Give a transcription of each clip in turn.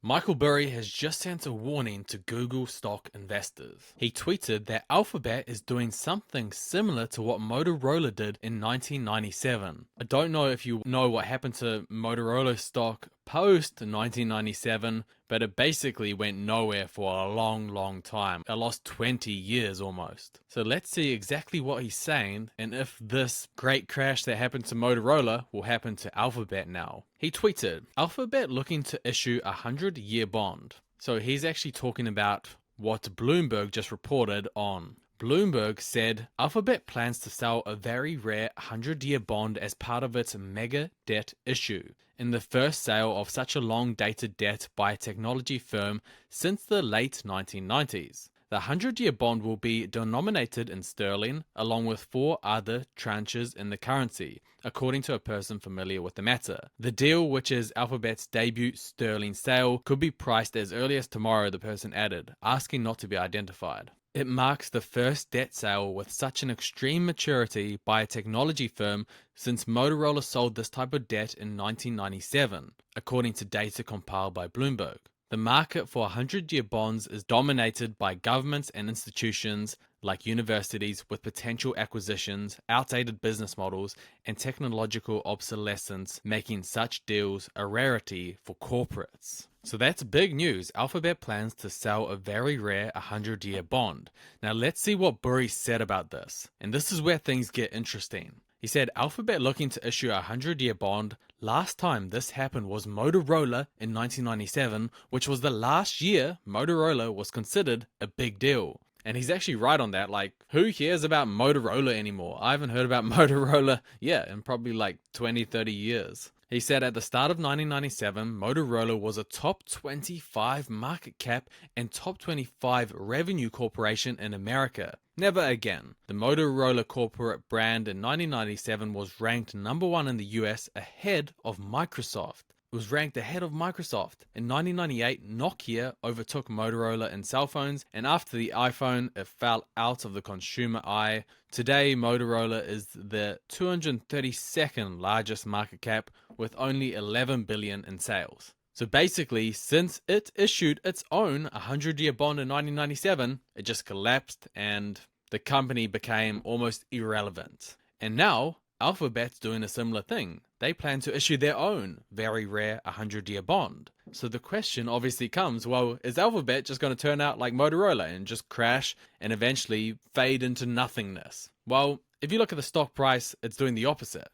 Michael Burry has just sent a warning to Google stock investors. He tweeted that Alphabet is doing something similar to what Motorola did in 1997. I don't know if you know what happened to Motorola stock post 1997, but it basically went nowhere for a long time. It lost 20 years almost. So let's see exactly what he's saying and if this great crash that happened to Motorola will happen to Alphabet now. He tweeted, Alphabet looking to issue a 100-year bond. So he's actually talking about what Bloomberg just reported on. Bloomberg said Alphabet plans to sell a very rare 100-year bond as part of its mega debt issue, in the first sale of such a long-dated debt by a technology firm since the late 1990s. The 100-year bond will be denominated in sterling, along with 4 other tranches in the currency, according to a person familiar with the matter. The deal, which is Alphabet's debut sterling sale, could be priced as early as tomorrow, the person added, asking not to be identified. It marks the first debt sale with such an extreme maturity by a technology firm since Motorola sold this type of debt in 1997, according to data compiled by Bloomberg. The market for 100-year bonds is dominated by governments and institutions like universities with potential acquisitions, outdated business models, and technological obsolescence, making such deals a rarity for corporates. So that's big news. Alphabet plans to sell a very rare 100-year bond. Now let's see what Burry said about this. And this is where things get interesting. He said Alphabet looking to issue a 100-year bond. Last time this happened was Motorola in 1997, which was the last year Motorola was considered a big deal. And he's actually right on that. Like, who cares about Motorola anymore? I haven't heard about Motorola, in probably like 20, 30 years. He said at the start of 1997, Motorola was a top 25 market cap and top 25 revenue corporation in America. Never again. The Motorola corporate brand in 1997 was ranked number 1 in the US ahead of Microsoft. It was ranked ahead of Microsoft. In 1998, Nokia overtook Motorola in cell phones, and after the iPhone, it fell out of the consumer eye. Today, Motorola is the 232nd largest market cap with only 11 billion in sales. So basically, since it issued its own 100-year bond in 1997, it just collapsed and the company became almost irrelevant. And now, Alphabet's doing a similar thing. They plan to issue their own very rare 100-year bond. So the question obviously comes, well, is Alphabet just going to turn out like Motorola and just crash and eventually fade into nothingness? Well, if you look at the stock price, it's doing the opposite,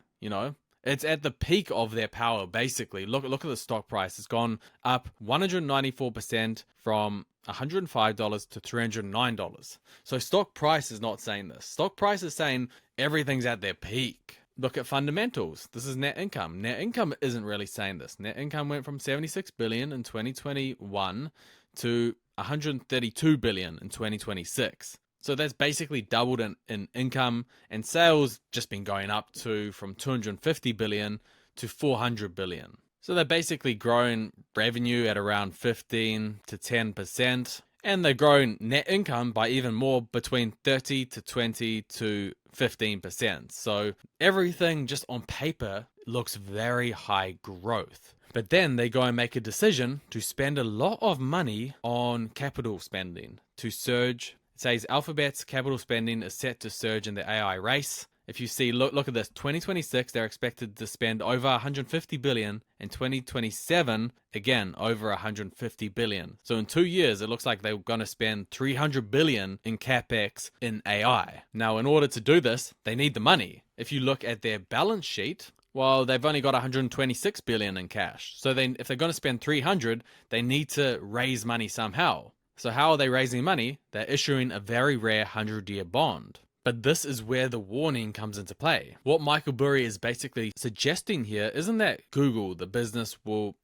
It's at the peak of their power, basically. Look at the stock price. It's gone up 194% from $105 to $309. So stock price is not saying this. Stock price is saying everything's at their peak. Look at fundamentals. This is net income. Net income isn't really saying this. Net income went from 76 billion in 2021 to 132 billion in 2026. So that's basically doubled in income, and sales just been going up from 250 billion to 400 billion. So they're basically growing revenue at around 15 to 10%, and they're growing net income by even more, between 30 to 20 to 15%. So everything just on paper looks very high growth. But then they go and make a decision to spend a lot of money on capital spending to surge. It says Alphabet's capital spending is set to surge in the AI race. If you see, look at this, 2026, they're expected to spend over 150 billion. In 2027, again, over 150 billion. So in 2 years, it looks like they're going to spend 300 billion in CapEx in AI. Now, in order to do this, they need the money. If you look at their balance sheet, well, they've only got 126 billion in cash. So if they're going to spend 300, they need to raise money somehow. So how are they raising money? They're issuing a very rare 100-year bond. But this is where the warning comes into play. What Michael Burry is basically suggesting here isn't that Google, the business, will,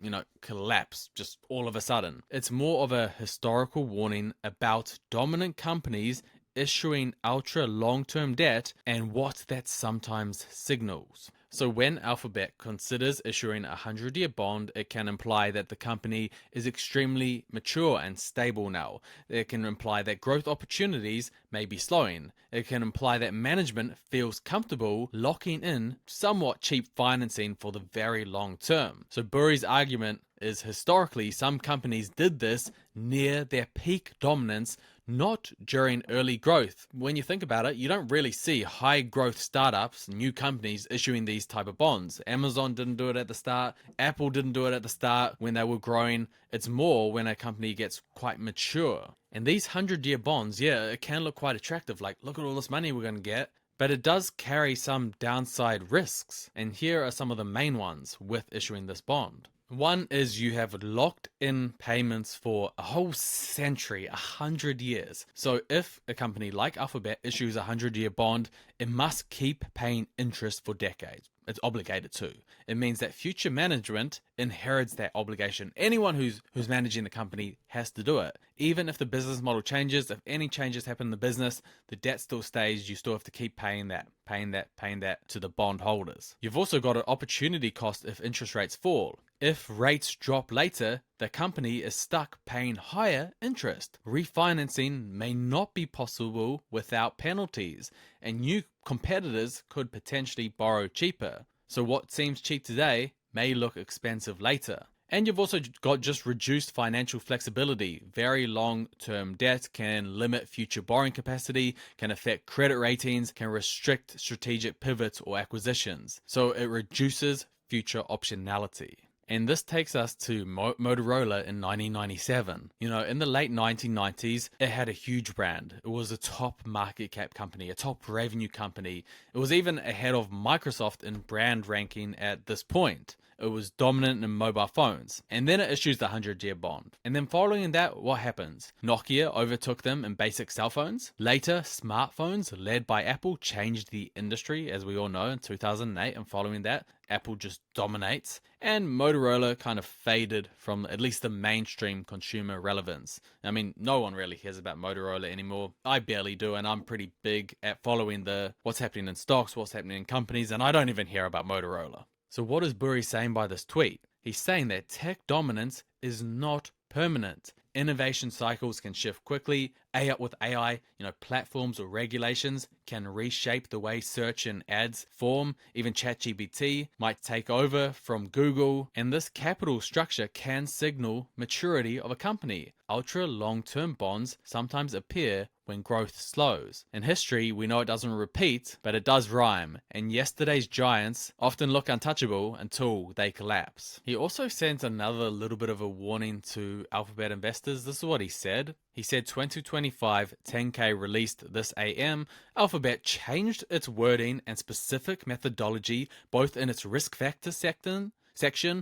collapse just all of a sudden. It's more of a historical warning about dominant companies issuing ultra long-term debt and what that sometimes signals. So when Alphabet considers issuing a 100-year bond, it can imply that the company is extremely mature and stable now. It can imply that growth opportunities may be slowing. It can imply that management feels comfortable locking in somewhat cheap financing for the very long term. So Burry's argument is historically some companies did this near their peak dominance, not during early growth. When you think about it, you don't really see high growth startups, new companies issuing these type of bonds. Amazon didn't do it at the start. Apple didn't do it at the start when they were growing. It's more when a company gets quite mature. And these 100-year bonds, yeah, it can look quite attractive. Like, look at all this money we're going to get. But it does carry some downside risks. And here are some of the main ones with issuing this bond. One is you have locked in payments for a whole century, 100 years. So if a company like Alphabet issues a 100-year bond, it must keep paying interest for decades. It's obligated to. It means that future management inherits that obligation. Anyone who's managing the company has to do it. Even if the business model changes, if any changes happen in the business, the debt still stays. You still have to keep paying that to the bond holders. You've also got an opportunity cost if interest rates fall. If rates drop later, the company is stuck paying higher interest. Refinancing may not be possible without penalties, and new competitors could potentially borrow cheaper. So what seems cheap today may look expensive later. And you've also got just reduced financial flexibility. Very long-term debt can limit future borrowing capacity, can affect credit ratings, can restrict strategic pivots or acquisitions. So it reduces future optionality. And this takes us to Motorola in 1997. You know, in the late 1990s, it had a huge brand. It was a top market cap company, a top revenue company. It was even ahead of Microsoft in brand ranking at this point. It was dominant in mobile phones. And then it issues the 100-year bond. And then following that, what happens? Nokia overtook them in basic cell phones. Later, smartphones, led by Apple, changed the industry, as we all know, in 2008. And following that, Apple just dominates. And Motorola kind of faded from at least the mainstream consumer relevance. I mean, no one really cares about Motorola anymore. I barely do, and I'm pretty big at following what's happening in stocks, what's happening in companies, and I don't even hear about Motorola. So what is Burry saying by this tweet? He's saying that tech dominance is not permanent. Innovation cycles can shift quickly. With AI, platforms or regulations can reshape the way search and ads form. Even ChatGPT might take over from Google. And this capital structure can signal maturity of a company. Ultra long-term bonds sometimes appear when growth slows. In history, we know it doesn't repeat, but it does rhyme. And yesterday's giants often look untouchable until they collapse. He also sends another little bit of a warning to Alphabet investors. This is what he said. He said 2025 10K released this AM. Alphabet changed its wording and specific methodology both in its risk factor section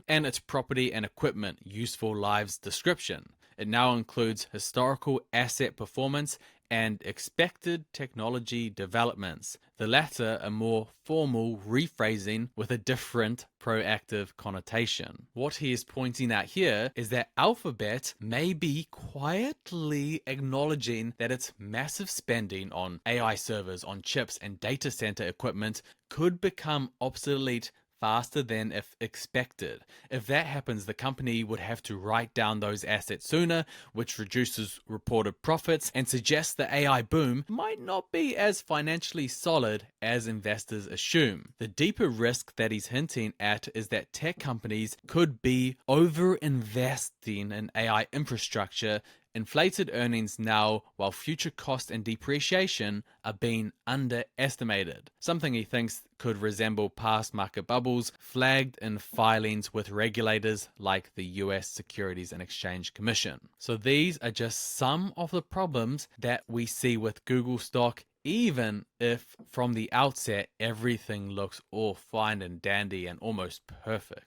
and its property and equipment useful lives description. It now includes historical asset performance and expected technology developments. The latter a more formal rephrasing with a different proactive connotation. What he is pointing out here is that Alphabet may be quietly acknowledging that its massive spending on AI servers, on chips and data center equipment could become obsolete faster than if expected. If that happens, the company would have to write down those assets sooner, which reduces reported profits and suggests the AI boom might not be as financially solid as investors assume. The deeper risk that he's hinting at is that tech companies could be over-investing in AI infrastructure, inflated earnings now while future cost and depreciation are being underestimated. Something he thinks could resemble past market bubbles flagged in filings with regulators like the US Securities and Exchange Commission. So these are just some of the problems that we see with Google stock, even if from the outset everything looks all fine and dandy and almost perfect.